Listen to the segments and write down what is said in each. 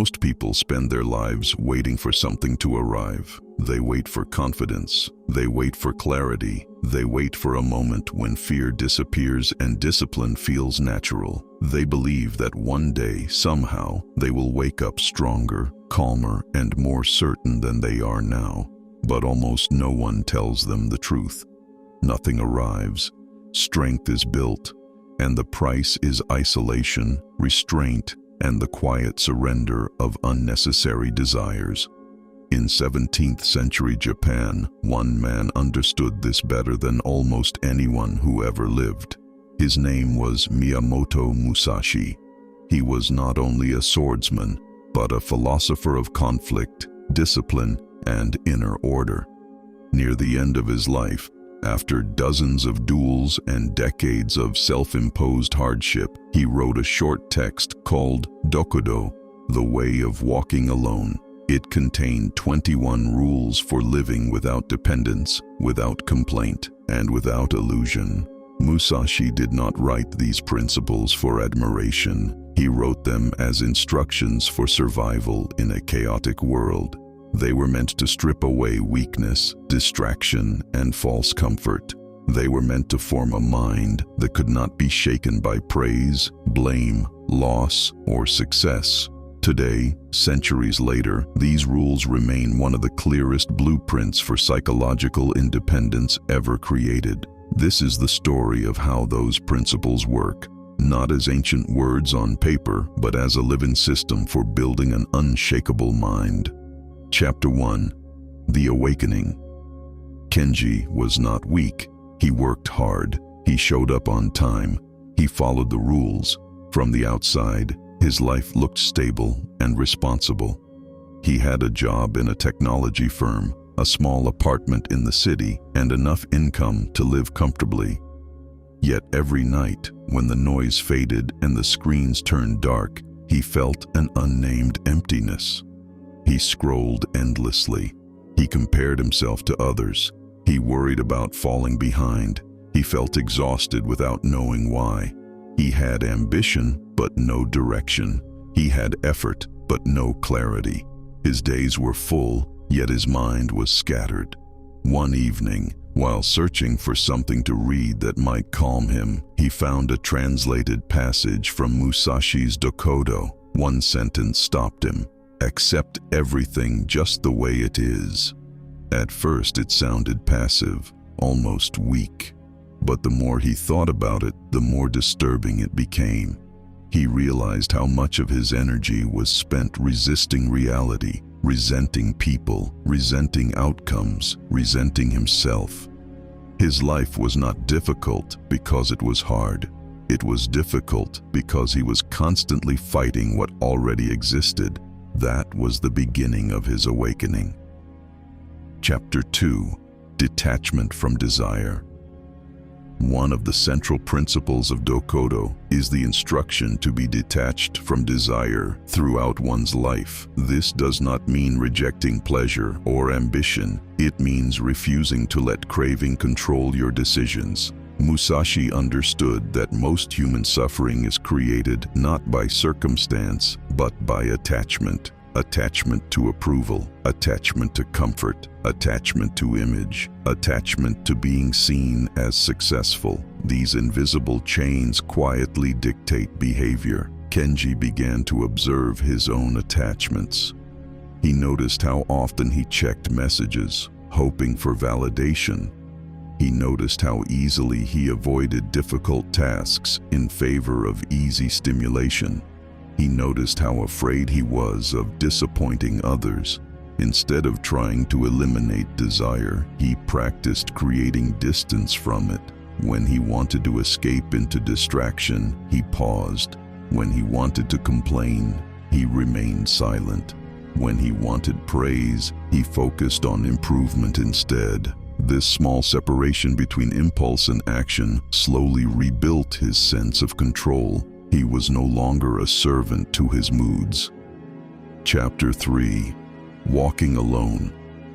Most people spend their lives waiting for something to arrive. They wait for confidence. They wait for clarity. They wait for a moment when fear disappears and discipline feels natural. They believe that one day, somehow, they will wake up stronger, calmer, and more certain than they are now. But almost no one tells them the truth. Nothing arrives. Strength is built, and the price is isolation, restraint, and the quiet surrender of unnecessary desires. In 17th century Japan, one man understood this better than almost anyone who ever lived. His name was Miyamoto Musashi. He was not only a swordsman, but a philosopher of conflict, discipline, and inner order. Near the end of his life, after dozens of duels and decades of self-imposed hardship, he wrote a short text called Dokudo, The Way of Walking Alone. It contained 21 rules for living without dependence, without complaint, and without illusion. Musashi did not write these principles for admiration. He wrote them as instructions for survival in a chaotic world. They were meant to strip away weakness, distraction, and false comfort. They were meant to form a mind that could not be shaken by praise, blame, loss, or success. Today, centuries later, these rules remain one of the clearest blueprints for psychological independence ever created. This is the story of how those principles work, not as ancient words on paper, but as a living system for building an unshakable mind. Chapter 1. The Awakening. Kenji was not weak. He worked hard. He showed up on time. He followed the rules. From the outside, his life looked stable and responsible. He had a job in a technology firm, a small apartment in the city, and enough income to live comfortably. Yet every night, when the noise faded and the screens turned dark, he felt an unnamed emptiness. He scrolled endlessly. He compared himself to others. He worried about falling behind. He felt exhausted without knowing why. He had ambition, but no direction. He had effort, but no clarity. His days were full, yet his mind was scattered. One evening, while searching for something to read that might calm him, he found a translated passage from Musashi's Dokudo. One sentence stopped him. Accept everything just the way it is. At first it sounded passive, almost weak. But the more he thought about it, the more disturbing it became. He realized how much of his energy was spent resisting reality, resenting people, resenting outcomes, resenting himself. His life was not difficult because it was hard. It was difficult because he was constantly fighting what already existed. That was the beginning of his awakening. Chapter 2. Detachment from Desire. One of the central principles of Dokudo is the instruction to be detached from desire throughout one's life. This does not mean rejecting pleasure or ambition. It means refusing to let craving control your decisions. Musashi understood that most human suffering is created not by circumstance, but by attachment. Attachment to approval, attachment to comfort, attachment to image, attachment to being seen as successful. These invisible chains quietly dictate behavior. Kenji began to observe his own attachments. He noticed how often he checked messages, hoping for validation. He noticed how easily he avoided difficult tasks in favor of easy stimulation. He noticed how afraid he was of disappointing others. Instead of trying to eliminate desire, he practiced creating distance from it. When he wanted to escape into distraction, he paused. When he wanted to complain, he remained silent. When he wanted praise, he focused on improvement instead. This small separation between impulse and action slowly rebuilt his sense of control. He was no longer a servant to his moods. Chapter 3. Walking Alone.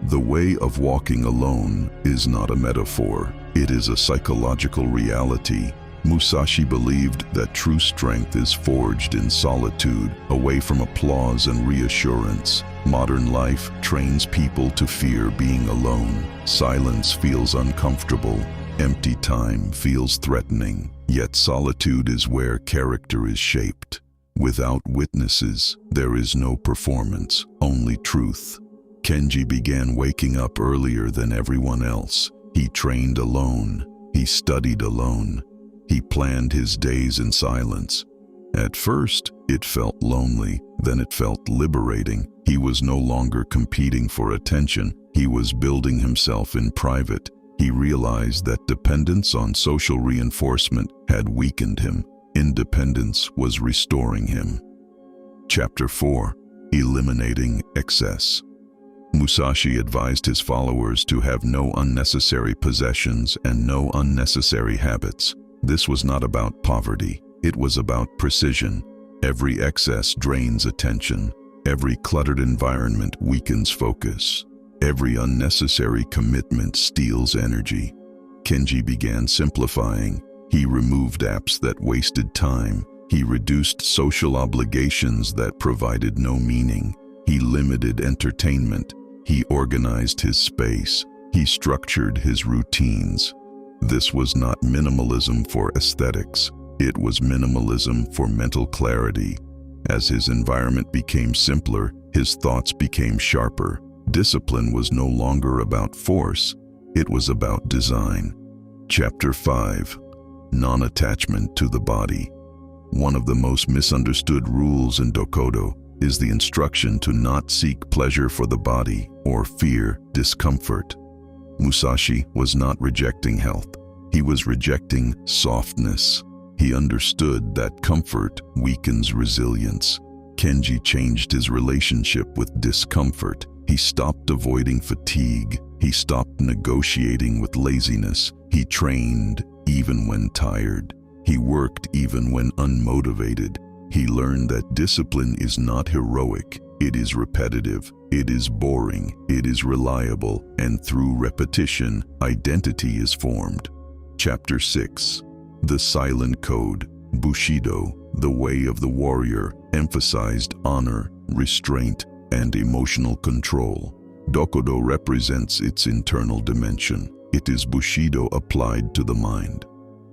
The way of walking alone is not a metaphor. It is a psychological reality. Musashi believed that true strength is forged in solitude, away from applause and reassurance. Modern life trains people to fear being alone. Silence feels uncomfortable. Empty time feels threatening. Yet solitude is where character is shaped. Without witnesses, there is no performance, only truth. Kenji began waking up earlier than everyone else. He trained alone. He studied alone. He planned his days in silence. At first, it felt lonely, then it felt liberating. He was no longer competing for attention. He was building himself in private. He realized that dependence on social reinforcement had weakened him. Independence was restoring him. Chapter 4. Eliminating Excess. Musashi advised his followers to have no unnecessary possessions and no unnecessary habits. This was not about poverty. It was about precision. Every excess drains attention. Every cluttered environment weakens focus. Every unnecessary commitment steals energy. Kenji began simplifying. He removed apps that wasted time. He reduced social obligations that provided no meaning. He limited entertainment. He organized his space. He structured his routines. This was not minimalism for aesthetics. It was minimalism for mental clarity. As his environment became simpler, his thoughts became sharper. Discipline was no longer about force. It was about design. Chapter 5. Non-attachment to the body. One of the most misunderstood rules in Dokodo is the instruction to not seek pleasure for the body or fear discomfort. Musashi was not rejecting health. He was rejecting softness. He understood that comfort weakens resilience. Kenji changed his relationship with discomfort. He stopped avoiding fatigue. He stopped negotiating with laziness. He trained even when tired. He worked even when unmotivated. He learned that discipline is not heroic. It is repetitive. It is boring. It is reliable. And through repetition, identity is formed. Chapter 6. The Silent Code. Bushido, the way of the warrior, emphasized honor, restraint, and emotional control. Dokodo represents its internal dimension. It is Bushido applied to the mind.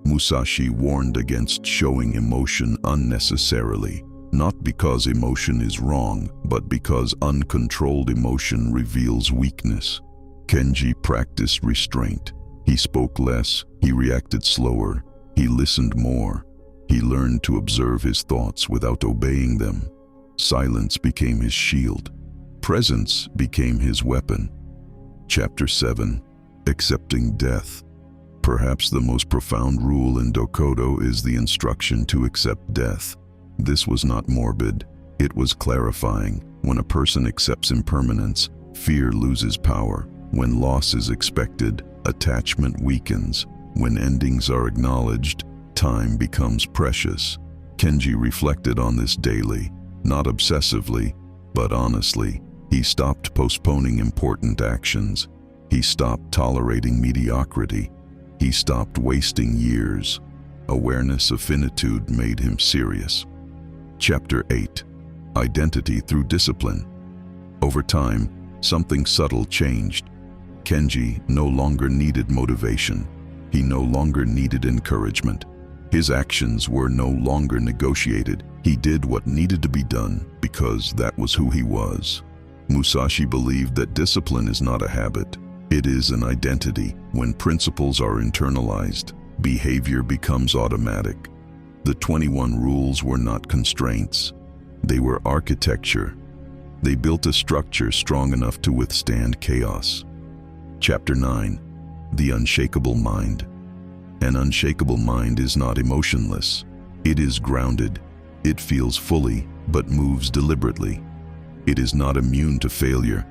Musashi warned against showing emotion unnecessarily, not because emotion is wrong, but because uncontrolled emotion reveals weakness. Kenji practiced restraint. He spoke less, he reacted slower, he listened more. He learned to observe his thoughts without obeying them. Silence became his shield. Presence became his weapon. Chapter 7. Accepting Death. Perhaps the most profound rule in Dokodo is the instruction to accept death. This was not morbid. It was clarifying. When a person accepts impermanence, fear loses power. When loss is expected, attachment weakens. When endings are acknowledged, time becomes precious. Kenji reflected on this daily, not obsessively, but honestly. He stopped postponing important actions. He stopped tolerating mediocrity. He stopped wasting years. Awareness of finitude made him serious. Chapter 8. Identity through discipline. Over time, something subtle changed. Kenji no longer needed motivation. He no longer needed encouragement. His actions were no longer negotiated. He did what needed to be done because that was who he was. Musashi believed that discipline is not a habit. It is an identity. When principles are internalized, behavior becomes automatic. The 21 rules were not constraints. They were architecture. They built a structure strong enough to withstand chaos. Chapter 9. The Unshakable Mind. An unshakable mind is not emotionless. It is grounded. It feels fully, but moves deliberately. It is not immune to failure.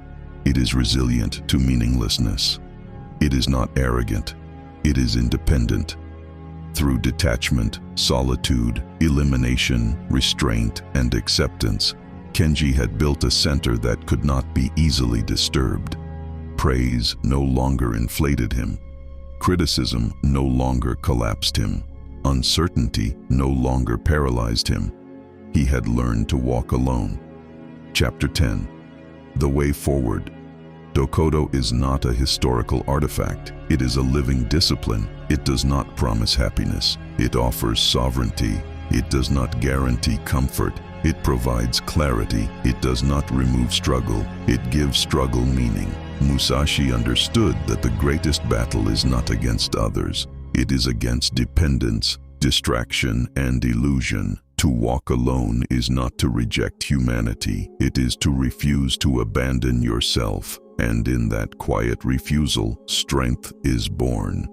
It is resilient to meaninglessness. It is not arrogant. It is independent. Through detachment, solitude, elimination, restraint, and acceptance, Kenji had built a center that could not be easily disturbed. Praise no longer inflated him. Criticism no longer collapsed him. Uncertainty no longer paralyzed him. He had learned to walk alone. Chapter 10. The Way Forward. Dokodo is not a historical artifact. It is a living discipline. It does not promise happiness. It offers sovereignty. It does not guarantee comfort. It provides clarity. It does not remove struggle. It gives struggle meaning. Musashi understood that the greatest battle is not against others. It is against dependence, distraction, and illusion. To walk alone is not to reject humanity. It is to refuse to abandon yourself. And in that quiet refusal, strength is born.